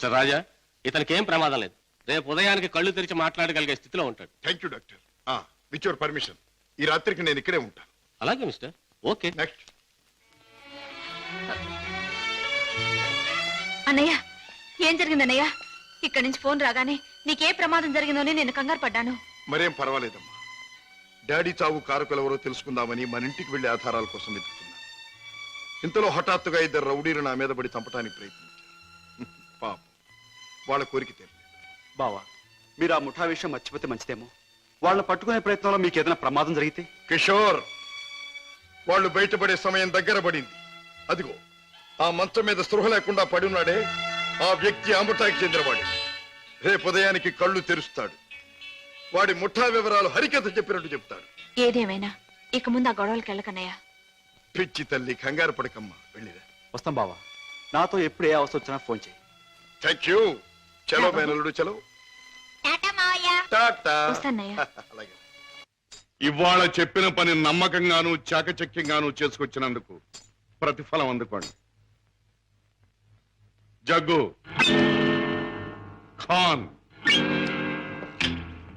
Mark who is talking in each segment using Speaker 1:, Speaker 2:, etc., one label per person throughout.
Speaker 1: Mister రాజా, ఇతనికి ఏం ప్రమాదం లేదు. రేపు ఉదయానికి కళ్ళు తెరిచి మాట్లాడగలిగే స్థితిలో ఉంటాడు.
Speaker 2: Thank you doctor. With your permission ఈ రాత్రికి నేను ఇక్కడే ఉంటాను.
Speaker 1: అలాగే మిస్టర్. ఓకే.
Speaker 2: నెక్స్ట్.
Speaker 3: అన్నయ్య, ఏం జరిగింది అన్నయ్య? ఇక్కడి నుంచి ఫోన్ రాగానే నీకే ప్రమాదం జరిగిందని నేను కంగారు పడ్డాను.
Speaker 2: మరేం పర్వాలేదమ్మా. డాడీ చావు కారకులెవరో తెలుసుకుందామని మన ఇంటికి వెళ్లి ఆధారాల కోసం వెతుకుతున్నాను. ఇంతలో హఠాత్తుగా ఇద్దరు రౌడీలు నా మీద పడి చంపడానికి ప్రయత్నించారు. పాపం, వాళ్ళ కోరిక తీరలేదు.
Speaker 4: బావా, మీరు ఆ ముఠా విషయం మర్చిపోతే మంచిదేమో. వాళ్ళని పట్టుకునే ప్రయత్నంలో మీకు ఏదైనా ప్రమాదం జరిగితే?
Speaker 2: కిషోర్, వాళ్ళు బయటపడే సమయం దగ్గర పడింది. అదిగో ఆ మంచం మీద స్పృహ లేకుండా పడి ఉన్నాడే, ఆ వ్యక్తి ఆ ముఠాకి చెందినవాడు. రేపు ఉదయానికి కళ్ళు తెరుస్తాడు. వాడి ముఠా వివరాలు హరికథ చెప్పినట్టు చెప్తాడు.
Speaker 3: ఏదేమైనా ఇక ముందు ఆ గొడవలకి వెళ్ళకన్నయ్య.
Speaker 2: పిచ్చి తల్లి, కంగారు పడకమ్మా, వెళ్ళిరా.
Speaker 4: వస్తాం బావా. నాతో ఎప్పుడు ఏ అవసరం వచ్చినా ఫోన్ చేయి.
Speaker 2: Thank you. చలో మేనల్లుడు, చలో. టాటా.
Speaker 3: వస్తానయ్య.
Speaker 2: అలాగే.
Speaker 5: ఇవాళ చెప్పిన పని నమ్మకంగాను చాకచక్యంగాను చేసుకొచ్చినందుకు ప్రతిఫలం అందుకోండి. జగ్గు, ఖాన్,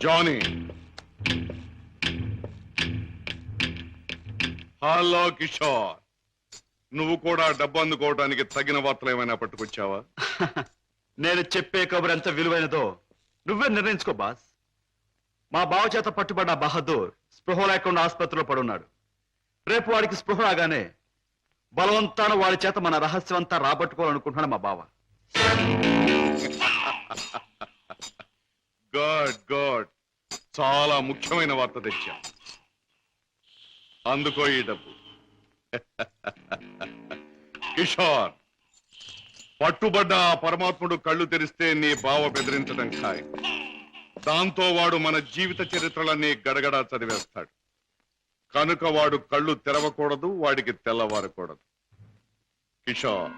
Speaker 5: జానీ. హలో కిషోర్, నువ్వు కూడా డబ్బు అందుకోవడానికి తగిన వార్తలు ఏమైనా పట్టుకొచ్చావా?
Speaker 4: నేను చెప్పే కబురు ఎంత విలువైనదో నువ్వే నిర్ణయించుకో బాస్. మా బావ చేత పట్టుబడ్డ బహదూర్ స్పృహ లేకుండా ఆసుపత్రిలో పడున్నాడు. రేపు వాడికి స్పృహ రాగానే బలవంతాన వాడి చేత మన రహస్యం అంతా రాబట్టుకోవాలనుకుంటున్నాడు మా బావ.
Speaker 5: గుడ్ గుడ్, చాలా ముఖ్యమైన వార్త తెచ్చా. అందుకో ఈ డబ్బు. కిషోర్, పట్టుబడ్డ ఆ పరమాత్ముడు కళ్ళు తెరిస్తే నీ బావ బెదిరించడం ఖాయం. దాంతో వాడు మన జీవిత చరిత్రలన్నీ గడగడా చదివేస్తాడు. కనుక వాడు కళ్ళు తెరవకూడదు, వాడికి తెల్లవారకూడదు. Kishore,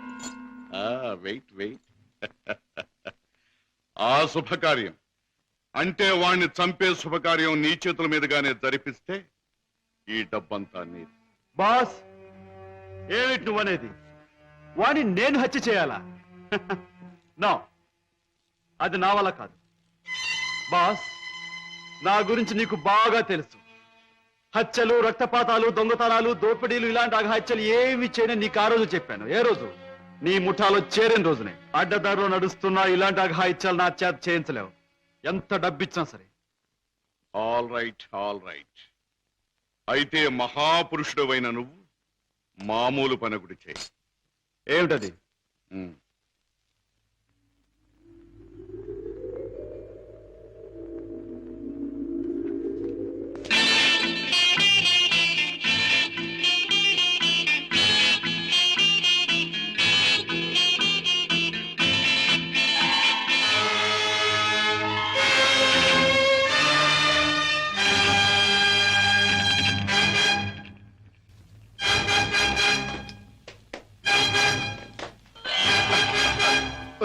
Speaker 5: wait wait. ఆ శుభకార్యం అంటే వాణ్ణి చంపే శుభకార్యం నీ చేతుల మీదుగానే జరిపిస్తే ఈ డబ్బంతా నీది.
Speaker 4: బాస్, ఏమిటి నువ్వనేది? వాడిని నేను హత్య చేయాలా? నో, అది నా వల్ల కాదు. బాస్, నా గురించి నీకు బాగా తెలుసు. హత్యలు, రక్తపాతాలు, దొంగతనాలు, దోపిడీలు ఇలాంటి అఘాత్యలు ఏమి చేయని నీకు ఆ రోజు చెప్పాను. ఏ రోజు? నీ ముఠాలో చేరిన రోజునే. అడ్డదారిలో నడుస్తున్నా ఇలాంటి అఘాయిత్యాలు నా చేత చేయించలేవు, ఎంత డబ్బిచ్చినా సరే.
Speaker 5: All right, all right. అయితే మహాపురుషుడు అయిన నువ్వు మామూలు పనగుడి చేయి.
Speaker 4: ఏమిటది?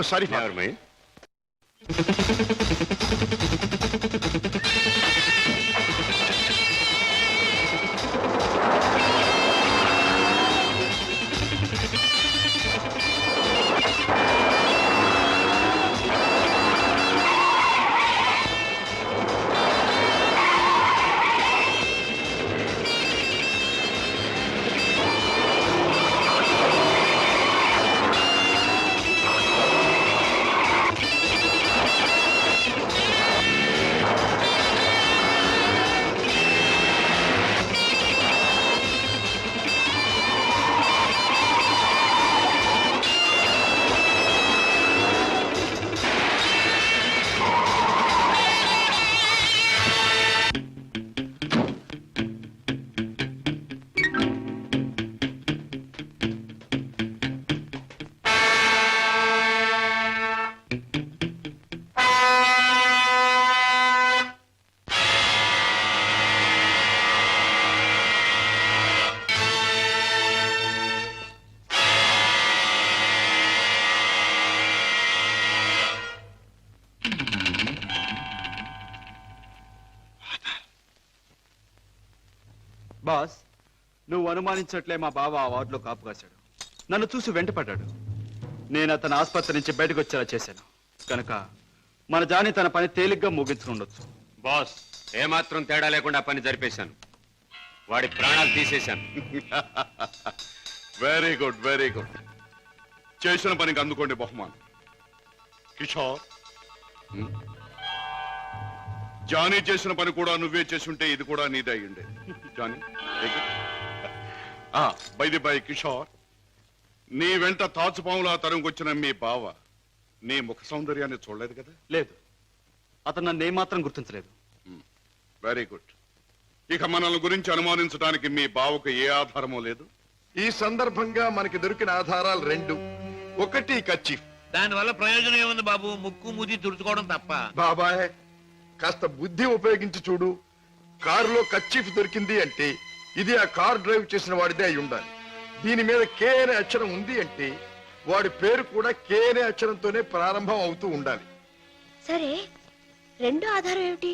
Speaker 2: సారీ
Speaker 5: ఎవరమై? బాస్, నువ్వు అనుమానించట్లే మా బావ ఆ వార్డులో కాపు కాశాడు. నన్ను చూసి వెంటపడ్డాడు. నేను అతను ఆసుపత్రి నుంచి బయటకు వచ్చేలా చేశాను.
Speaker 4: కనుక మన జాని తన పని తేలిగ్గా ముగించుకుండొచ్చు.
Speaker 6: బాస్ ఏమాత్రం తేడా లేకుండా పని జరిపేశాను. వాడి ప్రాణాలు తీసేశాను.
Speaker 5: Very good, very good. చేసిన పనికి అందుకోండి బహుమానం. కిషోర్, జానీ చేసిన పని కూడా నువ్వే చేసుంటే ఇది కూడా నీదే అయ్యుండే. జానీ, బై కిషోర్, నీ వెంట తాచుపాములా తరుముకొచ్చిన మీ బావ నీ ముఖ సౌందర్యాన్ని చూడలేదు కదా?
Speaker 4: లేదు, అతను నన్ను ఏమాత్రం గుర్తించలేదు.
Speaker 5: Very good. ఇక మనల్ని గురించి అనుమానించడానికి మీ బావకు ఏ ఆధారమూ లేదు.
Speaker 2: ఈ సందర్భంగా మనకి దొరికిన ఆధారాలు రెండు. ఒకటి కచ్చిఫ్.
Speaker 7: దానివల్ల ప్రయోజనం ఏముంది బాబు? ముక్కు మూతి తుడుచుకోవడం తప్ప.
Speaker 2: బాబాయ్, కాస్త బుద్ధి ఉపయోగించి చూడు. కారులో కచ్చిఫ్ దొరికింది అంటే ఇది ఆ కార్ డ్రైవ్ చేసిన వాడిదే అయి ఉండాలి. దీని మీద కే అనే అక్షరం ఉంది అంటే వాడి పేరు కూడా కే అనే అక్షరంతోనే ప్రారంభం అవుతూ ఉండాలి.
Speaker 3: సరే, రెండో ఆధారం ఏమిటి?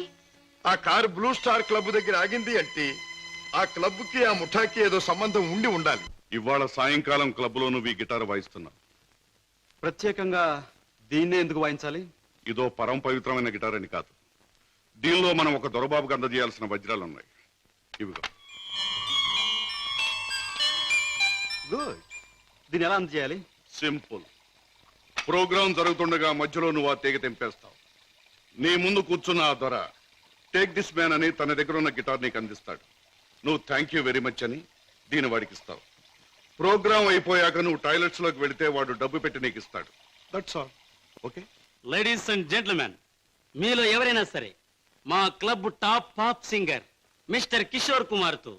Speaker 2: ఆ కారు బ్లూ స్టార్ క్లబ్ దగ్గర ఆగింది అంటే ఆ క్లబ్ కి ఆ ముఠాకి ఏదో సంబంధం ఉండి ఉండాలి.
Speaker 5: ఇవాళ సాయంకాలం క్లబ్ లో నువ్వు ఈ గిటార్ వాయిస్తున్నావు.
Speaker 4: ప్రత్యేకంగా దీన్నే ఎందుకు వాయించాలి?
Speaker 5: ఇదో పరమ పవిత్రమైన గిటార్ అని కాదు. దీనిలో మనం ఒక దొరబాబుకి అందజేయాల్సిన వజ్రాలు ఉన్నాయి. ఇవిగో.
Speaker 4: గుడ్. దీన్ని ఎలా అందజేయాలి?
Speaker 5: సింపుల్. ప్రోగ్రాం జరుగుతుండగా మధ్యలో నువ్వు ఆ తీగ తెంపేస్తావు. నీ ముందు కూర్చున్న ఆ దొర టేక్ దిస్ మ్యాన్ అని తన దగ్గర ఉన్న గిటార్ నీకు అందిస్తాడు. నువ్వు థ్యాంక్ యూ వెరీ మచ్ అని దీని వాడికి ఇస్తావు. ప్రోగ్రాం అయిపోయాక నువ్వు టాయిలెట్స్ లోకి వెళితే వాడు డబ్బు పెట్టి నీకు ఇస్తాడు. That's all. Okay?
Speaker 8: Ladies and gentlemen, మీలో ఎవరైనా సరే మా club top pop singer mister Kishore Kumar తో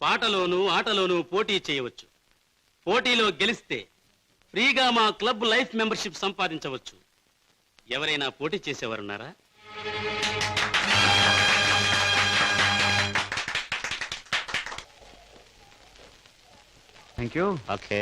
Speaker 8: పాటలోనూ ఆటలోనూ పోటీ చేయవచ్చు. పోటీలో గెలిస్తే ఫ్రీగా మా క్లబ్ లైఫ్ మెంబర్షిప్ సంపాదించవచ్చు. ఎవరైనా పోటీ చేసేవారున్నారా?
Speaker 4: Thank you.
Speaker 6: ఓకే.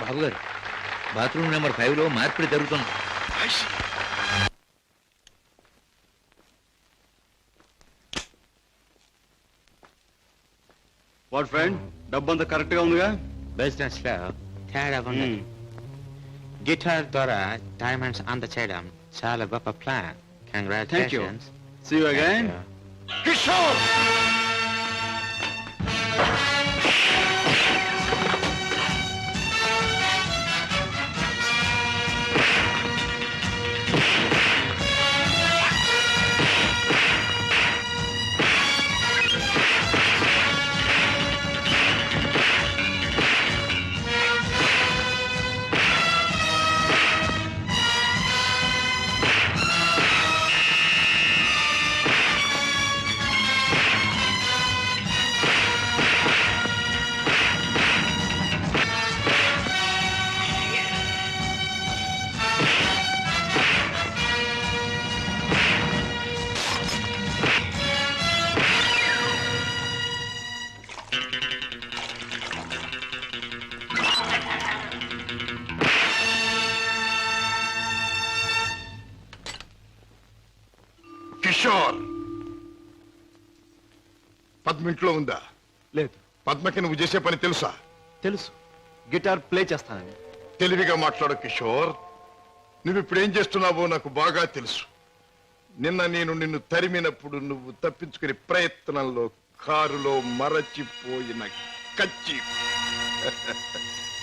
Speaker 7: బాబు గారు, బాత్రూమ్ నెంబర్ 5 లో మార్పిడి జరుగుతుంది.
Speaker 4: వాట్ ఫ్రెండ్, డబ్బంతా కరెక్ట్ గా ఉందిగా?
Speaker 9: బిజినెస్ లో తేడా ఉన్నది. గిటార్ ద్వారా డైమండ్స్ అందచేయడం చాలా గొప్ప plan.
Speaker 4: Thank you.
Speaker 9: Congratulations.
Speaker 4: See you again.
Speaker 2: Kishore, Kishore, పద్మింట్లో ఉందా?
Speaker 4: లేదు.
Speaker 2: పద్మకి నువ్వు చేసే పని తెలుసా?
Speaker 4: తెలుసు, గిటార్ ప్లే చేస్తానని.
Speaker 2: తెలివిగా మాట్లాడు కిషోర్. నువ్వు ఇప్పుడు ఏం చేస్తున్నావో నాకు బాగా తెలుసు. నిన్న నేను నిన్ను తరిమినప్పుడు నువ్వు తప్పించుకునే ప్రయత్నంలో కారులో మరచిపోయిన కచ్చి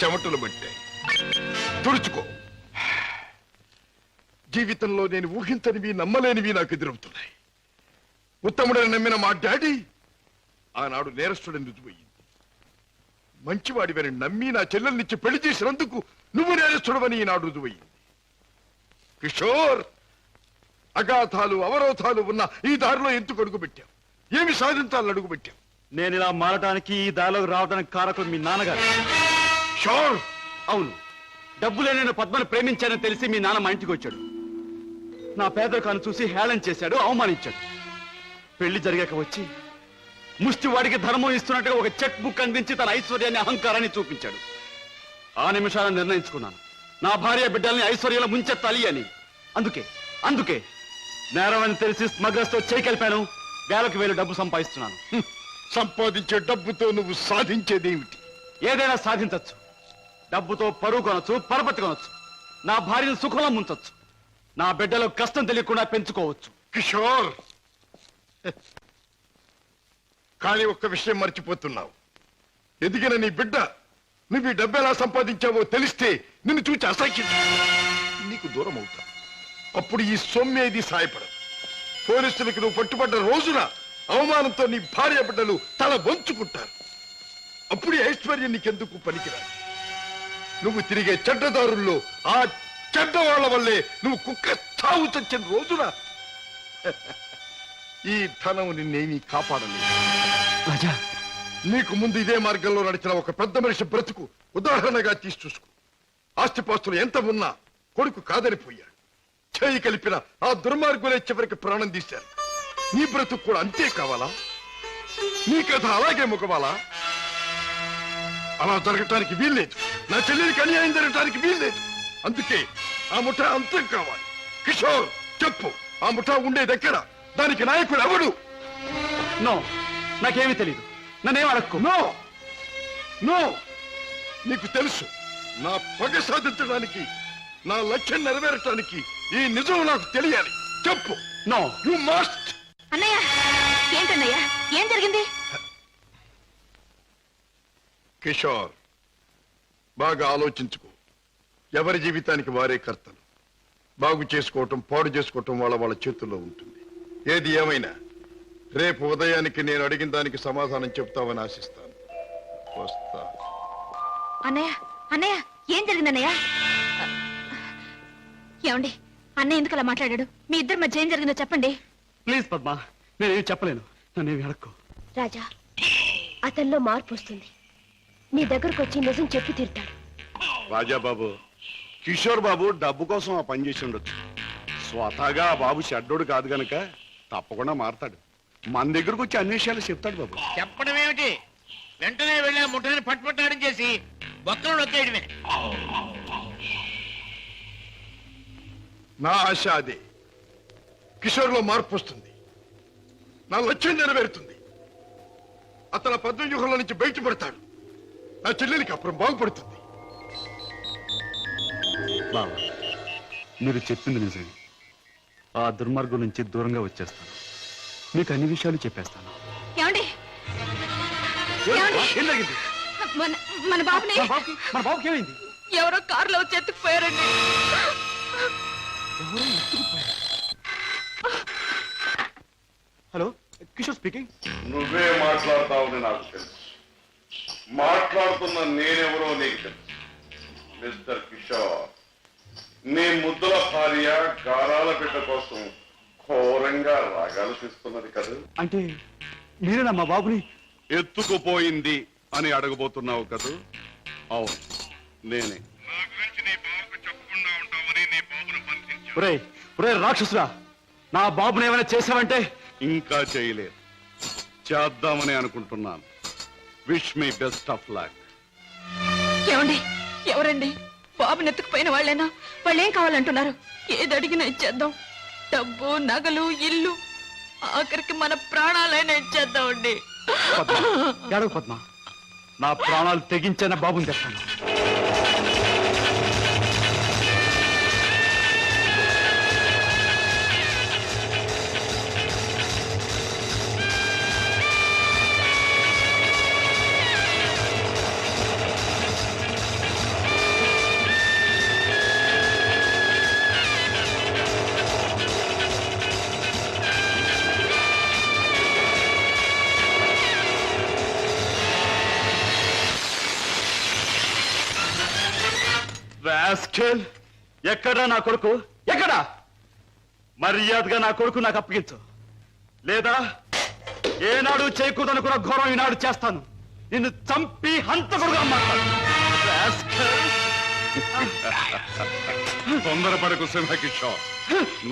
Speaker 2: చెమటలు పట్టాయి. తుడుచుకో. జీవితంలో నేను ఊహించనివి నమ్మలేనివి నాకు ఎదురవుతున్నాయి. ఉత్తముడని నమ్మిన మా డాడీ ఆనాడు నేరస్తుడని రుజువయ్యింది. మంచివాడివని నమ్మి నా చెల్లెల్నిచ్చి పెళ్లి చేసినందుకు నువ్వు నేరస్తుడవని ఈనాడు రుజువయ్యింది. కిషోర్, అగాధాలు అవరోధాలు ఉన్న ఈ దారిలో ఎందుకు అడుగుపెట్టాం? ఏమి సాధించాలని అడుగుపెట్టాం?
Speaker 4: నేను ఇలా మారడానికి ఈ దారిలోకి రావడానికి కారకుడు మీ నాన్నగారు.
Speaker 2: షోర్.
Speaker 4: అవును, డబ్బులే నేను పద్మను ప్రేమించానని తెలిసి మీ నాన్న మా ఇంటికి వచ్చాడు. నా పేదరికాన్ని చూసి హేళన చేశాడు, అవమానించాడు. పెళ్లి జరిగాక వచ్చి ముష్టి వాడికి ధర్మం ఇస్తున్నట్టుగా ఒక చెక్ బుక్ అందించి తన ఐశ్వర్యాన్ని అహంకారాన్ని చూపించాడు. ఆ నిమిషాలను నిర్ణయించుకున్నాను, నా భార్య బిడ్డల్ని ఐశ్వర్యంలో ముంచెత్తాలి అని. అందుకే నేరం అని తెలిసి స్మగ్లర్స్ తో చేకెళ్ళిపాను. వేలకు వేలు డబ్బు సంపాదిస్తున్నాను.
Speaker 2: సంపాదించే డబ్బుతో నువ్వు సాధించేదేమిటి?
Speaker 4: ఏదైనా సాధించచ్చు. డబ్బుతో పరువు కొనొచ్చు, పరపతి కొనొచ్చు, నా భార్యను సుఖంలో ముంచొచ్చు, నా బిడ్డలో కష్టం తెలియకుండా పెంచుకోవచ్చు.
Speaker 2: కిషోర్, కానీ ఒక్క విషయం మర్చిపోతున్నావు. ఎదిగిన నీ బిడ్డ నువ్వు ఈ డబ్బు ఎలా సంపాదించావో తెలిస్తే నిన్ను చూచి అసహ్యం నీకు దూరం అవుతా. అప్పుడు ఈ సొమ్మేది సాయపడదు. పోలీసులకు నువ్వు పట్టుబడ్డ రోజున అవమానంతో నీ భార్య బిడ్డలు తల వంచుకుంటారు. అప్పుడు ఈ ఐశ్వర్యం నీకెందుకు పనికిరాదు. నువ్వు తిరిగే చెడ్డదారుల్లో ఆ చెడ్డవాళ్ల వల్లే నువ్వు కుక్క చావు చచ్చిన రోజున ఈ ధనం నిన్నేమీ కాపాడలేదు.
Speaker 4: రాజా,
Speaker 2: నీకు ముందు ఇదే మార్గంలో నడిచిన ఒక పెద్ద మనిషి బ్రతుకు ఉదాహరణగా తీసి చూసుకో. ఆస్తిపాస్తులు ఎంత ఉన్నా కొడుకు కాదనిపోయాడు. చేయి కలిపిన ఆ దుర్మార్గులే చివరికి ప్రాణం తీశారు. నీ బ్రతుకు కూడా అంతే కావాలా? నీ కథ అలాగే ముగవాలా? అలా జరగటానికి వీల్లేదు. నా చెల్లెలికి అన్యాయం జరగటానికి వీల్లేదు. అందుకే ఆ ముఠా అంతం కావాలి. కిషోర్, చెప్పు, ఆ ముఠా ఉండే దగ్గర దానికి నాయకుడు ఎవడు?
Speaker 4: నో, నాకేమీ తెలీదు. నన్నేం అడక్కు.
Speaker 2: నో నో, నీకు తెలుసు. నా పగ సాధించడానికి, నా లక్ష్యం నెరవేరటానికి ఈ నిజం నాకు తెలియాలి. చెప్పు.
Speaker 4: No,
Speaker 2: you must.
Speaker 3: అన్నయ్య, ఏంటన్నయ్య, ఏం జరిగింది?
Speaker 2: కిషోర్, బాగా ఆలోచించుకో. ఎవరి జీవితానికి వారే కర్తలు. బాగు చేసుకోవటం, పాడు చేసుకోవటం వాళ్ళ చేతుల్లో ఉంటుంది. ఏది ఏమైనా రేపు ఉదయానికి నేను అడిగిన దానికి సమాధానం చెప్తావని ఆశిస్తాను. వస్తా.
Speaker 3: అన్నయ్య, ఏం జరిగింది అన్నయ్య? ఏమండి, అన్నయ్య ఎందుకు అలా మాట్లాడాడు? మీ ఇద్దరి మధ్య ఏం జరిగిందో చెప్పండి.
Speaker 4: ప్లీజ్ పద్మ, నేనేమి చెప్పలేను. నన్నేమి అడక్కు.
Speaker 10: రాజా, అతనిలో మార్పు వస్తుంది. నీ దగ్గరకు వచ్చి నిజం చెప్పి తీరుతాడు.
Speaker 5: రాజాబాబు, కిషోర్ బాబు డబ్బు కోసం ఆ పని చేసి ఉండొచ్చు. స్వతహాగా ఆ బాబు షడ్డోడు కాదు గనక తప్పకుండా మారతాడు. మన దగ్గరకు వచ్చి అన్ని విషయాలు చెప్తాడు బాబు.
Speaker 11: చెప్పడం ఏమిటి? వెంటనే వెళ్ళి ఆ ముఠాన్ని పట్టుపట్టాడం చేసి బొక్కలు నొక్కేయడమే.
Speaker 2: నా ఆశ అదే. కిషోర్లో మార్పు వస్తుంది. నా లక్ష్యం నెరవేరుతుంది. అతను పద్మవ్యూహంలో నుంచి బయటపడతాడు. నా చెల్లెలికి అప్పుడు బాగుపడుతుంది.
Speaker 4: బాబా, మీరు చెప్పింది నిజమే. ఆ దుర్మార్గం నుంచి దూరంగా వచ్చేస్తాను. మీకు అన్ని విషయాలు చెప్పేస్తాను.
Speaker 3: ఏమండి,
Speaker 4: ఏం జరిగింది?
Speaker 3: మన బాబుని
Speaker 4: మన బాబుకి ఏమైంది?
Speaker 3: ఎవరో కారులో వచ్చి ఎత్తుకుపోయారండి.
Speaker 4: Hello, Kishore speaking.
Speaker 5: నువ్వే మాట్లాడతావని నాకు తెలుసు. మాట్లాడుతున్న నేనెవరో నీకు తెలుసు. మిస్టర్ కిషోర్, నీ ముద్దుల భార్య గారాల బిడ్డ కోసం ఘోరంగా రాగాలు తీస్తున్నది కదా.
Speaker 4: అంటే మీరేనా మా బాబుని
Speaker 5: ఎత్తుకుపోయింది అని అడగబోతున్నావు కదూ? అవును, నేనే.
Speaker 4: ఒరే రాక్షసురా, నా బాబుని ఏమైనా చేసావంటే?
Speaker 5: ఇంకా చేయలేదు, చేద్దామని అనుకుంటున్నాను. Wish me best of luck.
Speaker 3: ఏమండి, ఎవరండి? బాబుని ఎత్తుకుపోయిన వాళ్ళేనా? వాళ్ళేం కావాలంటున్నారు? ఏది అడిగినా ఇచ్చేద్దాం. డబ్బు, నగలు, ఇల్లు, ఆఖరికి మన ప్రాణాలైనా ఇచ్చేద్దామండి.
Speaker 4: ఏడవ పద్మ, నా ప్రాణాలు తెగించిన బాబుని తెస్తాను. రాస్కెల్, ఎక్కడా నా కొడుకు? ఎక్కడా? మర్యాదగా నా కొడుకు నాకు అప్పగించు, లేదా ఏనాడు చేయకూడదనుకున్న ఘోరం ఈనాడు చేస్తాను. నిన్ను చంపి హంతకుడుగా మాట్లాడు.
Speaker 5: తొందరపడకు సింహకిషోర్.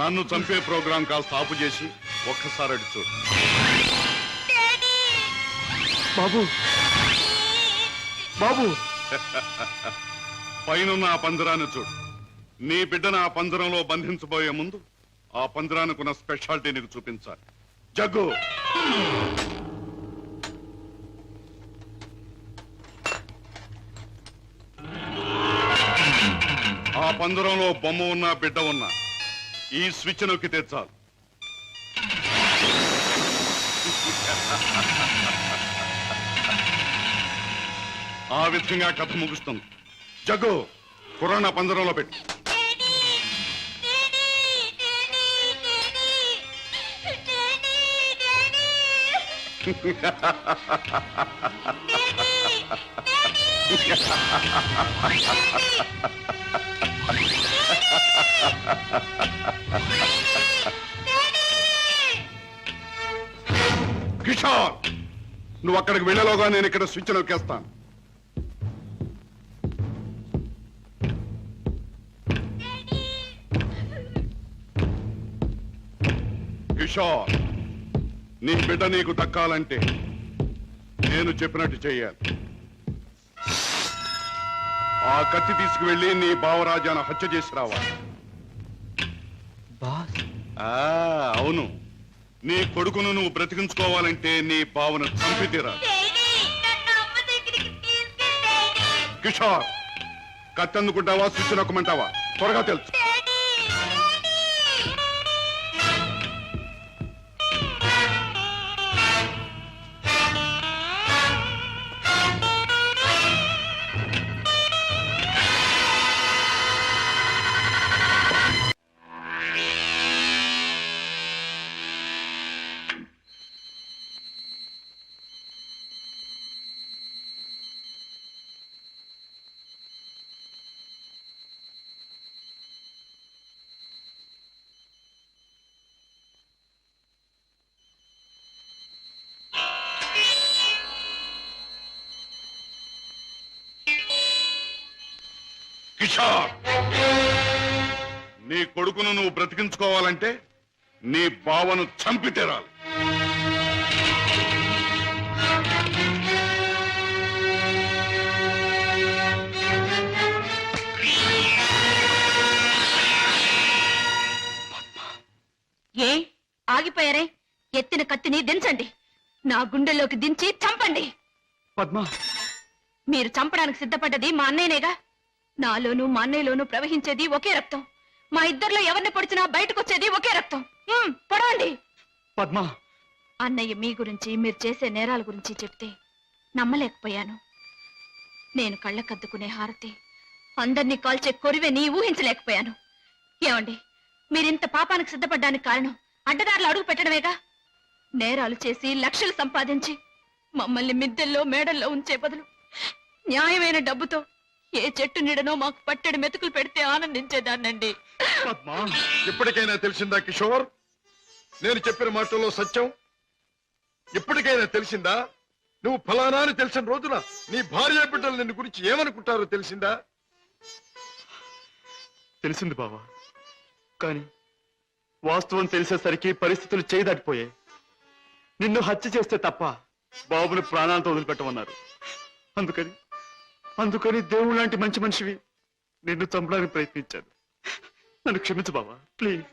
Speaker 5: నన్ను చంపే ప్రోగ్రాం కాస్త ఆపు చేసి ఒక్కసారి అటు చూడు.
Speaker 4: బాబు బాబు
Speaker 5: పైనున్న ఆ పంజరాన్ని చూడు. నీ బిడ్డను ఆ పంజరంలో బంధించబోయే ముందు ఆ పంజరానికున్న స్పెషాలిటీ నీకు చూపించాలి. జగ్గు, ఆ పంజరంలో బొమ్మ ఉన్నా బిడ్డ ఉన్నా ఈ స్విచ్ నొక్కితే చాలు. ఆ విధంగా కథ ముగుస్తుంది. జగ్గు, పురాణ పంజరంలో పెట్టు. కిషోర్, నువ్వు అక్కడికి వెళ్ళలోగా నేను ఇక్కడ స్విచ్ నొక్కేస్తాను. కిషోర్, నీ బిడ్డ నీకు దక్కాలంటే నేను చెప్పినట్టు చెయ్యాలి. ఆ కత్తి తీసుకువెళ్ళి నీ బావరాజాను హత్య చేసి రావాలి. అవును, నీ కొడుకును నువ్వు బ్రతికించుకోవాలంటే నీ బావను చంపి తీరాలి. కిషోర్, కత్తి అందుకుంటావా స్విచ్ నొక్కమంటావా? త్వరగా తెలుసు. కిషోర్, నీ కొడుకును నువ్వు బ్రతికించుకోవాలంటే నీ బావను చంపి తీరాలి.
Speaker 3: ఏ ఆగిపోయారే? ఎత్తిన కత్తిని దించండి. నా గుండెల్లోకి దించి చంపండి.
Speaker 4: పద్మ,
Speaker 3: మీరు చంపడానికి సిద్ధపడ్డది మా అన్నయ్యనేగా. నాలోనూ మా అన్నయ్యలోనూ ప్రవహించేది ఒకే రక్తం. మా ఇద్దరిలో ఎవరిని పొడిచినా బయటకొచ్చేది ఒకే రక్తం. పొడవండి.
Speaker 4: పద్మ,
Speaker 3: అన్నయ్య మీ గురించి, మీరు చేసే నేరాల గురించి చెప్తే నమ్మలేకపోయాను. నేను కళ్ళకద్దుకునే హారతి, అందరినీ కాల్చే కొరివెని ఊహించలేకపోయాను. ఏమండి, మీరింత పాపానికి సిద్ధపడ్డానికి కారణం అడ్డదారులు అడుగు పెట్టడమేగా. నేరాలు చేసి లక్షలు సంపాదించి మమ్మల్ని మిద్దెల్లో మేడల్లో ఉంచే బదులు న్యాయమైన డబ్బుతో ఏ చెట్టు నీడనో మాకు పట్టెడు మెతుకులు పెడితే ఆనందించేదాన్నండి.
Speaker 2: ఇప్పటికైనా తెలిసిందా కిషోర్? నేను చెప్పిన మాటల్లో సత్యం ఇప్పటికైనా తెలిసిందా? నువ్వు ఫలానా అని తెలిసిన రోజున నీ భార్య బిడ్డలు నిన్ను గురించి ఏమనుకుంటారో తెలిసిందా?
Speaker 4: తెలిసింది బావా, కానీ వాస్తవం తెలిసేసరికి పరిస్థితులు చేయదాటిపోయాయి. నిన్ను హత్య చేస్తే తప్ప బాబుని ప్రాణాలతో వదిలిపెట్టమన్నారు. అందుకని దేవుడు లాంటి మంచి మనిషివి నిన్ను చంపడానికి ప్రయత్నించాను. నన్ను క్షమించు బావా, ప్లీజ్.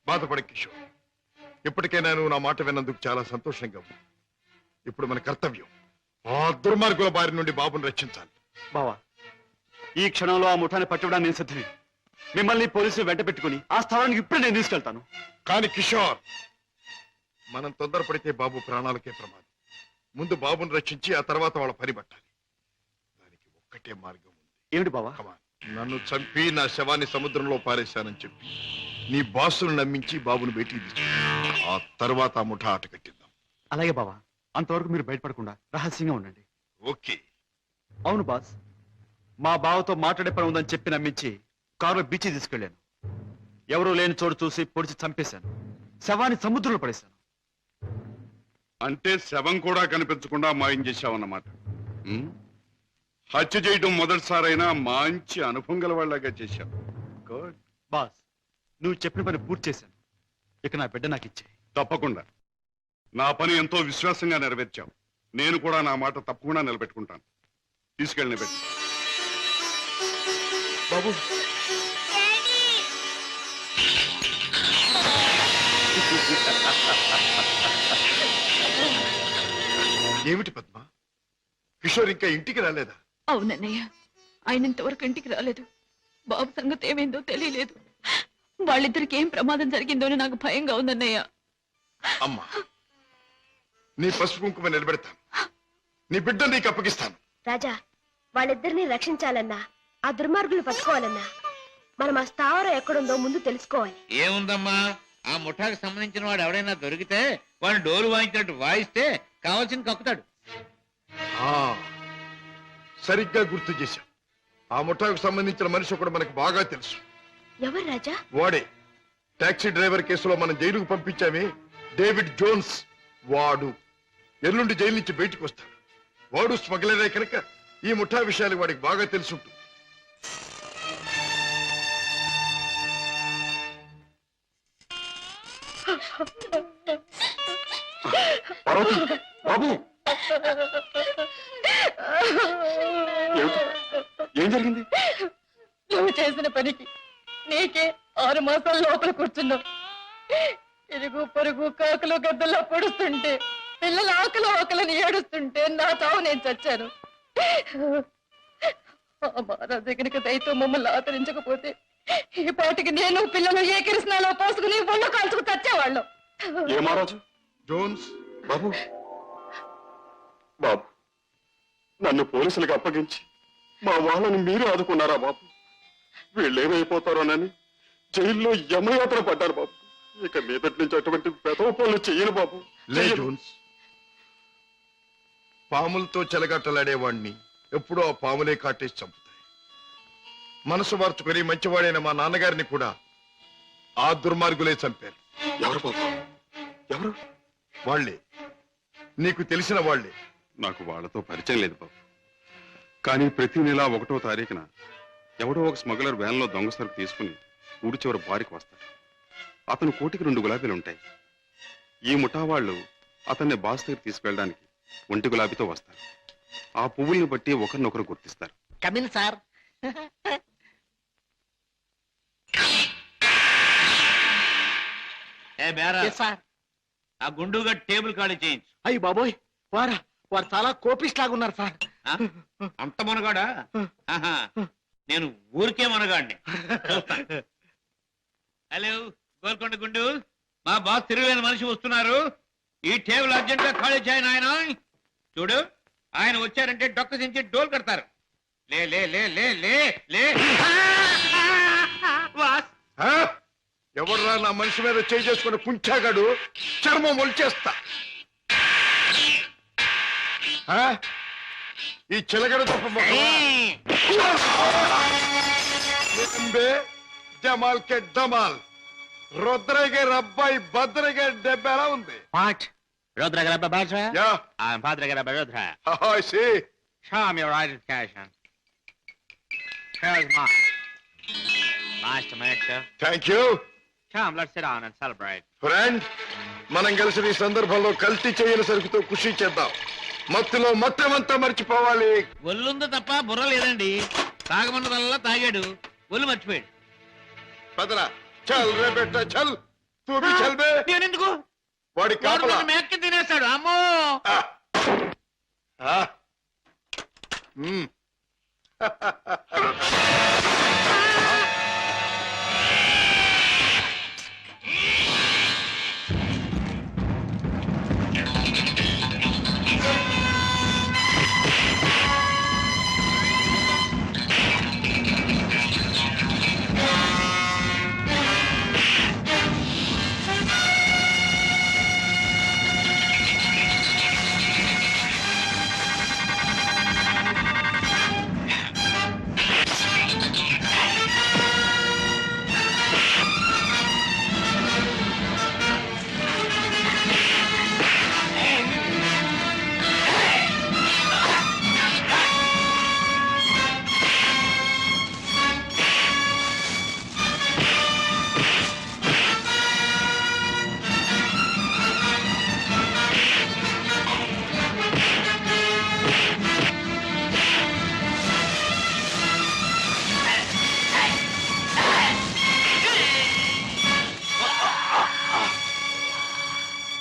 Speaker 2: బాధపడ కిషోర్, ఇప్పటికైనా నువ్వు నా మాట విన్నందుకు చాలా సంతోషంగా ఉంది. ఇప్పుడు మన కర్తవ్యం ఆ దుర్మార్గుల బారి నుండి బాబుని రక్షించాలి.
Speaker 4: బావా, ఈ క్షణంలో ఆ ముఠాన్ని పట్టుకోవడానికి నేను సిద్ధమే. మిమ్మల్ని పోలీసులు వెంట పెట్టుకుని ఆ స్థలానికి ఇప్పుడే నేను తీసుకెళ్తాను.
Speaker 2: కానీ కిషోర్, మనం తొందరపడితే బాబు ప్రాణాలకే ప్రమాదం. ముందు బాబుని రక్షించి ఆ తర్వాత వాళ్ళ పని పట్టాలి. దానికి ఒక్కటే మార్గం ఉంది.
Speaker 4: ఏమిటి బావా?
Speaker 2: నన్ను చంపి నా శవాన్ని సముద్రంలో పారేశానని చెప్పి నీ బాసును నమ్మించి బాబును బయటికి తీసుకు, ఆ తర్వాత ఆ ముఠా ఆట కట్టిద్దాం.
Speaker 4: అలాగే బావా, అంతవరకు మీరు బయటపడకుండా రహస్యంగా ఉండండి.
Speaker 2: ఓకే.
Speaker 4: అవును బాస్, మా బావతో మాట్లాడే పని ఉందని చెప్పి నమ్మించి కారులో బీచ్ తీసుకెళ్లాను. ఎవరూ లేని చోటు చూసి పొడిచి చంపేశాను. శవాన్ని సముద్రంలో పడేశాను.
Speaker 5: అంటే శవం కూడా కనిపించకుండా మాయం చేశావన్నమాట. హత్య చేయడం మొదటిసారైనా మంచి అనుభవం గల వాళ్ళగా చేశావు. గుడ్.
Speaker 4: బాస్, నువ్వు చెప్పిన పని పూర్తి చేశాను. ఇక నా బిడ్డ నాకు ఇచ్చే.
Speaker 5: తప్పకుండా. నా పని ఎంతో విశ్వాసంగా నెరవేర్చావు. నేను కూడా నా మాట తప్పకుండా నిలబెట్టుకుంటాను. తీసుకెళ్ళి నిలబెట్టు.
Speaker 4: బాబు,
Speaker 2: ఏమిటి పద్మ? కిషోర్ ఇంకా ఇంటికి రాలేదా?
Speaker 3: అవునన్నయ్య, ఆయన ఇంతవరకు ఇంటికి రాలేదు. బాబు సంగతి ఏమైందో తెలియలేదు. వాళ్ళిద్దరికి ఏం ప్రమాదం జరిగిందో అని నాకు భయంగా ఉందన్నయ్య.
Speaker 2: అమ్మా, నీ పసుపు కుంకుమ నిలబెడతాను. నీ బిడ్డ నీకు అప్పగిస్తాను.
Speaker 10: రాజా, వాళ్ళిద్దరిని రక్షించాలన్నా, ఆ దుర్మార్గులు పట్టుకోవాలన్నా, మనం ఆ స్థావరం ఎక్కడుందో ముందు తెలుసుకోవాలి.
Speaker 11: ఏముందమ్మా, ఆ ముఠాకు సంబంధించిన వాడు ఎవడైనా దొరికితే వాడు డోలు వాయించినట్టు వాయిస్తే కావాల్సిన కక్కుతాడు.
Speaker 2: ఆ, సరిగ్గా గుర్తు చేశాం. ఆ ముఠాకు సంబంధించిన మనిషి ఒకడు మనకు బాగా తెలుసు.
Speaker 10: ఎవరు రాజా?
Speaker 2: వాడే టాక్సీ డ్రైవర్ కేసులో మనం జైలుకు పంపించామే, డేవిడ్ జోన్స్. వాడు ఎల్లుండి జైలు నుంచి బయటకు వస్తాడు. వాడు స్మగ్లరే కనుక ఈ ముఠా విషయాలు వాడికి బాగా తెలుసుంటుంది.
Speaker 4: బాబు, ఏం జరిగింది?
Speaker 3: నువ్వు చేసిన పనికి నీకే 6 మాసాల లోపల కూర్చున్నావు. ఇరుగు పొరుగు కాకులు గద్దల్లో పొడుస్తుంటే, పిల్లల ఆకలని ఏడుస్తుంటే నా చావు నేను చచ్చాను. ఆ మహారాజు కనుక దయతో మమ్మల్ని ఆదరించకపోతే ఈ పాటికి నేను పిల్లలు ఏ కిరసనాలో పోసుకుని ఒళ్ళు కాల్చుకు చచ్చేవాళ్ళం.
Speaker 5: ఏ మహారాజు?
Speaker 2: జోన్స్,
Speaker 5: బాబు, బాబు, నన్ను పోలీసులకు అప్పగించి మా వాళ్ళని మీరు ఆదుకున్నారా బాబు? వీళ్ళేమైపోతారోనని జైల్లో యమయాత్ర పడ్డారు బాబు. ఇక మీదటి నుంచి అటువంటి పెదవ పనులు చెయ్యను బాబు.
Speaker 2: లే జోన్స్, పాములతో చెలగట్టలాడేవాణ్ణి ఎప్పుడో ఆ పాములే కాటేసి చంపుతాయి. మనసు మార్చుకుని మంచివాడైన మా నాన్నగారిని కూడా ఆ దుర్మార్గులే చంపారు.
Speaker 5: ఎవరు బాబు? ఎవరు?
Speaker 2: వాళ్లే, నీకు తెలిసిన వాళ్లే.
Speaker 5: నాకు వాళ్ళతో పరిచయం లేదు బాబు. కానీ ప్రతి నెల 1వ తారీఖున ఎవడో ఒక స్మగ్లర్ వ్యాన్లో దొంగ సరుకు తీసుకుని ఊరి చివరి బారికి వస్తాడు. అతను కోటికి 2 గులాబీలు ఉంటాయి. ఈ ముఠా వాళ్ళు అతన్ని బాస్ దగ్గర తీసుకెళ్ళడానికి 1 గులాబీతో వస్తారు. ఆ పువ్వుల్ని బట్టి ఒకరినొకరు గుర్తిస్తారు.
Speaker 11: Come in sir. సార్, ఆ గుండుగా టేబుల్ ఖాళీ చేయించు.
Speaker 8: అయ్యి బాబోయ్, వారు చాలా కోపిస్ట్ లాగా ఉన్నారు సార్.
Speaker 11: అంత మనగాడా? ఆహా, నేను ఊరికే మనగాడిని. హలో గోల్కొండ గుండు, మా బాస్ తిరుగులేని మనిషి వస్తున్నారు. ఈ టేబుల్ అర్జెంట్ గా ఖాళీ చేయను. ఆయన చూడు, ఆయన వచ్చారంటే డొక్క దించి డోల్ కడతారు. లే లే లే లే లే లే. బాస్,
Speaker 2: ఎవర్రా నా మనిషి మీద చేయి చేసుకుని కుంచాగాడు? చర్మం ఒలిచేస్తా. ఈ చిలగడ తప్ప జమాల్ కే డమాల్, రుద్రగే రబ్బాయి భద్రగే డెబ్బెలా ఉంది.
Speaker 9: What? Rudra Grabba Bajra?
Speaker 2: Yeah.
Speaker 9: I'm Padre Grabba Rudra.
Speaker 2: I see.
Speaker 9: Show me your identification. Here's mine. Nice to meet you.
Speaker 2: Thank you.
Speaker 9: Come, let's sit down and celebrate.
Speaker 2: Friend, మనం కలిసి ఈ సందర్భంలో కల్తీ చేయని సరుకుతో ఖుషి చేద్దాం. మత్తులో మొత్తమంతా మర్చిపోవాలి.
Speaker 11: ఒళ్ళుందో తప్ప బుర్ర లేదండి. తాగమన్నదల్లా తాగాడు, ఒళ్ళు మర్చిపోయాడు.
Speaker 2: పదరా, చల్ రే బెట్ట, చల్. తూ భీ చల్ బే.
Speaker 11: నేనెందుకు?
Speaker 2: వాడి కాపలా
Speaker 11: మేక్కి తినేస్తాడు. అమ్మో.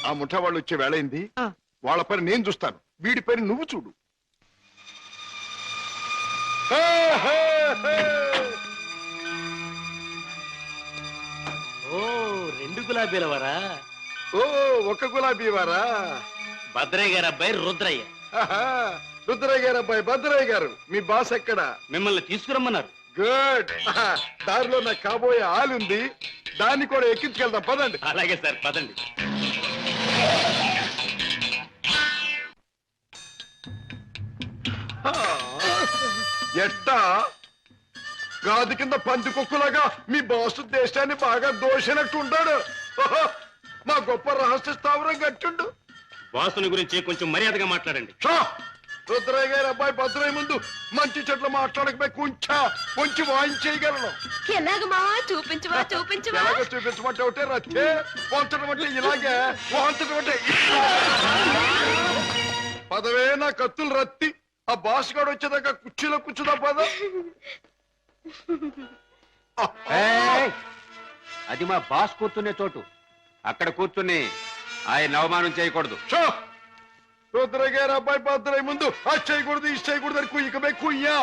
Speaker 2: ఆ ముఠా వాళ్ళు వచ్చే వేళైంది. వాళ్ళ పని నేను చూస్తాను, వీడి పని నువ్వు చూడు.
Speaker 8: ఓ 2 గులాబీల వరా.
Speaker 2: ఓ ఒక్క గులాబీ వారా?
Speaker 8: భద్రయ్య గారు అబ్బాయి రుద్రయ్య.
Speaker 2: రుద్రయ్య గారు అబ్బాయి భద్రయ్య గారు. మీ బాస్ ఎక్కడ?
Speaker 8: మిమ్మల్ని తీసుకురమ్మన్నారు.
Speaker 2: గుడ్. దారిలో నాకు కాబోయే ఆలుంది, దాన్ని కూడా ఎక్కించుకెళ్దాం, పదండి.
Speaker 8: అలాగే సార్, పదండి.
Speaker 2: ఎట్టా గాది కింద పంది కుక్కులాగా మీ బాసు దేశాన్ని బాగా దోషినట్టు ఉంటాడు. మా గొప్ప రహస్య స్థావరం గట్టుండు.
Speaker 8: బాసుని గురించి కొంచెం మర్యాదగా మాట్లాడండి.
Speaker 2: రుద్రయ్య గారి అబ్బాయి భద్రయ్య ముందు మంచి చెట్లు మాట్లాడకపోయి కొంచెం వాయించేయగలను.
Speaker 10: ఎలాగ మావా చూపించవా చూపించవా?
Speaker 2: ఎలాగో చూపించమంటే ఒకటే రచ్చే, వంచడం అంటే ఇలాగే, వాంచడం అంటే పదవే నా కత్తులు రత్తి. ఆ బాస్ గాడు వచ్చేదాకా కుర్చీలో కూర్చుదా పద.
Speaker 6: అది మా బాస్ కూర్చునే చోటు. అక్కడ కూర్చుని ఆయన అవమానం చేయకూడదు.
Speaker 2: రుద్రయ్య గారి అబ్బాయి భద్రయ్య ముందు అది చేయకూడదు, ఇది చేయకూడదు అని కుయ్యకమే కుయ్యా,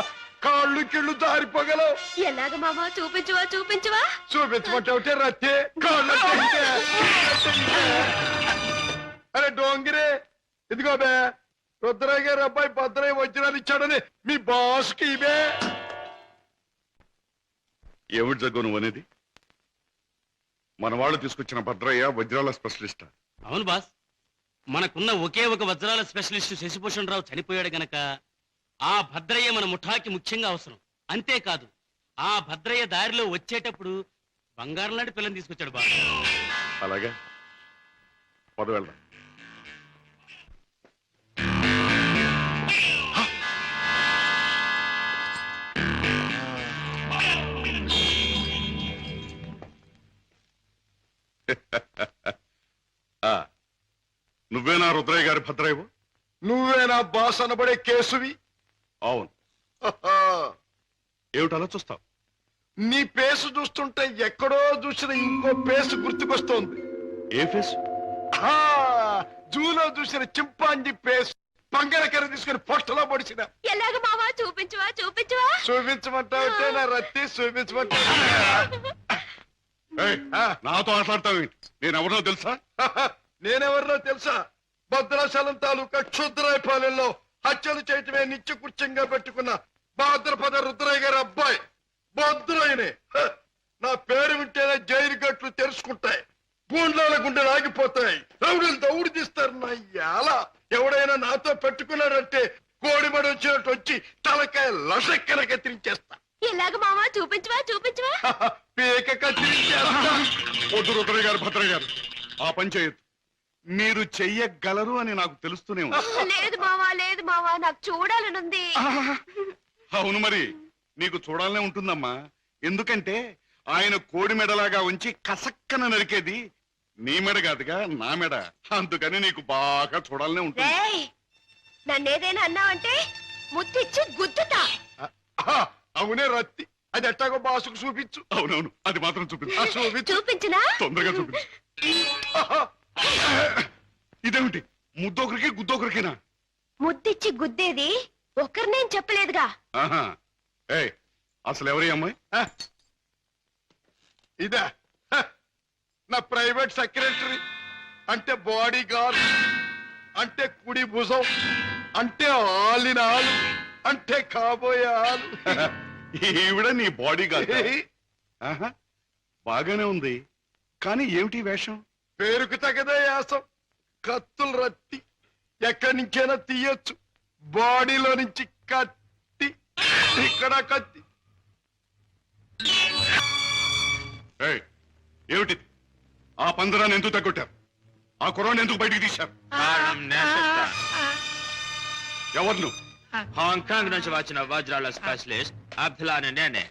Speaker 2: కాళ్ళు కిళ్ళు జారిపోగలవు.
Speaker 10: ఎలాగ మావా చూపించవా చూపించవా?
Speaker 2: చూపించమంటే ఒకటే రత్తే, కాళ్ళు అరే డోంగిరే, ఇదిగో బే రుద్రయ్య గారి అబ్బాయి భద్రయ్య వజ్రాలు ఇచ్చాడని మీ బాస్కి ఇవే.
Speaker 5: ఏమిటి జగ్గు నువ్వు అనేది? మన వాళ్ళు తీసుకొచ్చిన భద్రయ్య వజ్రాల స్పెషలిస్ట్.
Speaker 8: అవును బాస్, మనకున్న ఒకే ఒక వజ్రాల స్పెషలిస్ట్ శశిభూషణ్ రావు చనిపోయాడు గనక ఆ భద్రయ్య మన ముఠాకి ముఖ్యంగా అవసరం. అంతేకాదు, ఆ భద్రయ్య దారిలో వచ్చేటప్పుడు బంగారం లాంటి పిల్లని తీసుకొచ్చాడు బాస్.
Speaker 5: అలాగే పద వెళ్దాం. నువ్వేనా రుద్రయ్య గారి భద్రయ్యవు?
Speaker 2: నువ్వేనా బాస్ అనబడే కేసువి?
Speaker 5: అవును. ఏమిటి అలా చూస్తావు?
Speaker 2: నీ పేసు చూస్తుంటే ఎక్కడో చూసిన ఇంకో పేసు గుర్తుకొస్తోంది.
Speaker 5: ఏ ఫేస్?
Speaker 2: జూలో చూసిన చింపాంజీ పేసు, పంగరకర తీసుకుని పొట్టలో పొడిచిన.
Speaker 10: ఎలాగ మావా చూపించవా చూపించవా?
Speaker 2: చూపించమంటావుంటే నా రత్తి చూపించమంటావు.
Speaker 5: నాతో మాట్లాడతావేంటి? నేనెవరినో తెలుసా?
Speaker 2: నేనెవరినో తెలుసా? భద్రాచలం తాలూకా క్షుద్రాయపాలెంలో హత్యలు చేయటమే నిత్యకృత్యంగా పెట్టుకున్న భాద్రపద రుద్రయ్య గారి అబ్బాయి భద్రయ్యనే. నా పేరు వింటేనే జైలు గట్లు తెరుచుకుంటాయి, గూండ్లాల గుండెలు ఆగిపోతాయి, రౌడీలు దౌడు తీస్తారు. నా ఎలా ఎవడైనా నాతో పెట్టుకున్నాడంటే కోడిమడి వచ్చినట్టు వచ్చి తలకాయ లసక్కన కత్తిరించేస్తా.
Speaker 10: ఎలాగ మావా చూపించవా చూపించవా?
Speaker 2: పీక కత్తిరించేస్తా.
Speaker 5: వద్దు రుద్రయ్య గారు, భద్రయ్య గారు, ఆ పని చేయొద్దు. మీరు చెయ్యగలరు అని నాకు తెలుస్తూనే ఉంది.
Speaker 10: లేదు మావా నాకు చూడాలనుంది.
Speaker 5: అవును, మరి నీకు చూడాలనే ఉంటుందమ్మా. ఎందుకంటే ఆయన కోడి మెడలాగా ఉంచి కసక్కన నరికేది నీ మెడ కాదుగా, నా మెడ. అందుకని నీకు బాగా చూడాలనే ఉంటుంది.
Speaker 10: నన్నేదైనా అన్నావంటే ముద్దిచ్చి గుద్దుతా.
Speaker 2: అవునే రత్తి, అది ఎట్టాగో బాసుకు చూపించు.
Speaker 5: అవునవును, అది మాత్రం చూపించు.
Speaker 10: చూపించినా?
Speaker 5: తొందరగా చూపించు. ఇదేమిటి, ముద్దొకరికి గుద్దొకరికినా?
Speaker 10: ముద్దిచ్చి గుద్దేది ఒకరినేం చెప్పలేదుగా.
Speaker 5: అసలు ఎవరి అమ్మాయి?
Speaker 2: ఇదా నా ప్రైవేట్ సెక్రటరీ, అంటే బాడీ గార్డ్, అంటే కుడి భుజం, అంటే ఆలిన ఆలు, అంటే కాబోయే ఆలు.
Speaker 5: ఈవిడ నీ బాడీ గార్డ్? బాగానే ఉంది, కానీ ఏమిటి వేషం?
Speaker 2: పేరుకు తగదే యాసం. కత్తులు రత్తి ఎక్కడి నుంచైనా తీయొచ్చు. బాడీలో నుంచి కత్తి, ఇక్కడ కత్తి.
Speaker 5: ఏమిటి? ఆ పందరాన్ని ఎందుకు తగ్గొట్టారు? ఆ కుర్రాన్ని ఎందుకు బయటికి తీశారు? ఎవరు నువ్వు?
Speaker 9: హాంకాంగ్ నుంచి వచ్చిన వజ్రాల స్పెషలిస్ట్ అబ్దుల్లా నేనే.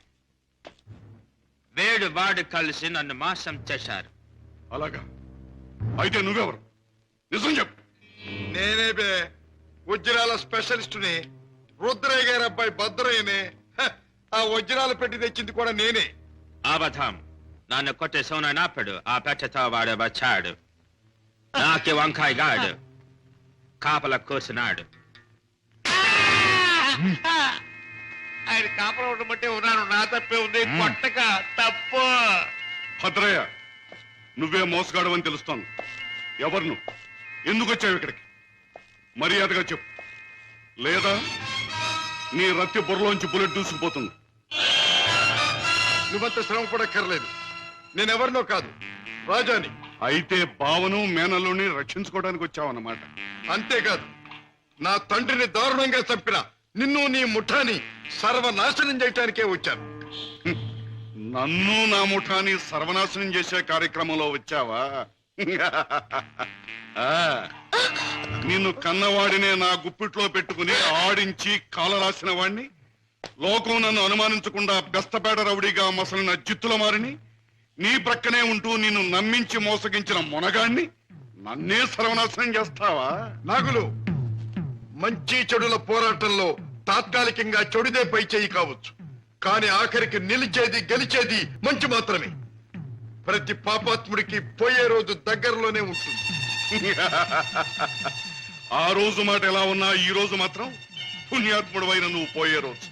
Speaker 9: వేడు వాడు కలిసి నన్ను మోసం చేశారు.
Speaker 5: అలాగా? అయితే నువ్వెవరు? నిజం చెప్పు.
Speaker 2: నేనే బే, వజ్రాల స్పెషలిస్టుని, రుద్రయ్య గారి అబ్బాయి భద్రయ్యనే. ఆ వజ్రాలు పెట్టి తెచ్చింది కూడా నేనే.
Speaker 9: అబద్ధం. నన్ను కొట్టే సోనాడు ఆ పెట్టతో వాడు వచ్చాడు. నాకి వంకాయ గాడు కాపల కూర్చున్నాడు.
Speaker 11: ఆయన కాపలా ఉండమంటే ఉన్నాను, నా తప్పే ఉంది. కొట్టక తప్పు.
Speaker 5: భద్రయ్య, నువ్వే మోసగాడవని తెలుస్తాను. ఎవరు నువ్వు? ఎందుకు వచ్చావు ఇక్కడికి? మర్యాదగా చెప్పు, లేదా నీ రత్తి బుర్రలోంచి బుల్లెట్ దూసుకుపోతుంది.
Speaker 2: నువ్వంత శ్రమ పడక్కర్లేదు. నేనెవరినో కాదు, రాజాని.
Speaker 5: అయితే బావను మేనల్లుని రక్షించుకోవడానికి వచ్చావన్నమాట.
Speaker 2: అంతేకాదు, నా తండ్రిని దారుణంగా చంపిన నిన్ను నీ ముఠాని సర్వనాశనం చేయటానికే వచ్చాను.
Speaker 5: నన్ను నా ముఠాని సర్వనాశనం చేసే కార్యక్రమంలో వచ్చావా? ఆ, నిన్ను కన్నవాడినే నా గుప్పిట్లో పెట్టుకుని ఆడించి కాలరాసిన వాణ్ణి, లోకం నన్ను అనుమానించకుండా బెస్తపేట రౌడీగా మసలిన జిత్తుల మారిని, నీ ప్రక్కనే ఉంటూ నిన్ను నమ్మించి మోసగించిన మొనగాణ్ణి నన్నే సర్వనాశనం చేస్తావా?
Speaker 2: నాగులు, మంచి చెడుల పోరాటంలో తాత్కాలికంగా చెడుదే పై చేయి కావచ్చు, కానీ ఆఖరికి నిలిచేది గెలిచేది మంచి మాత్రమే. ప్రతి పాపాత్ముడికి పోయే రోజు దగ్గరలోనే ఉంటుంది.
Speaker 5: ఆ రోజు మాట ఎలా ఉన్నా ఈ రోజు మాత్రం పుణ్యాత్ముడు నువ్వు పోయే రోజు.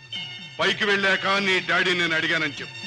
Speaker 5: పైకి వెళ్ళాక నీ డాడీ నేను అడిగానని చెప్పు.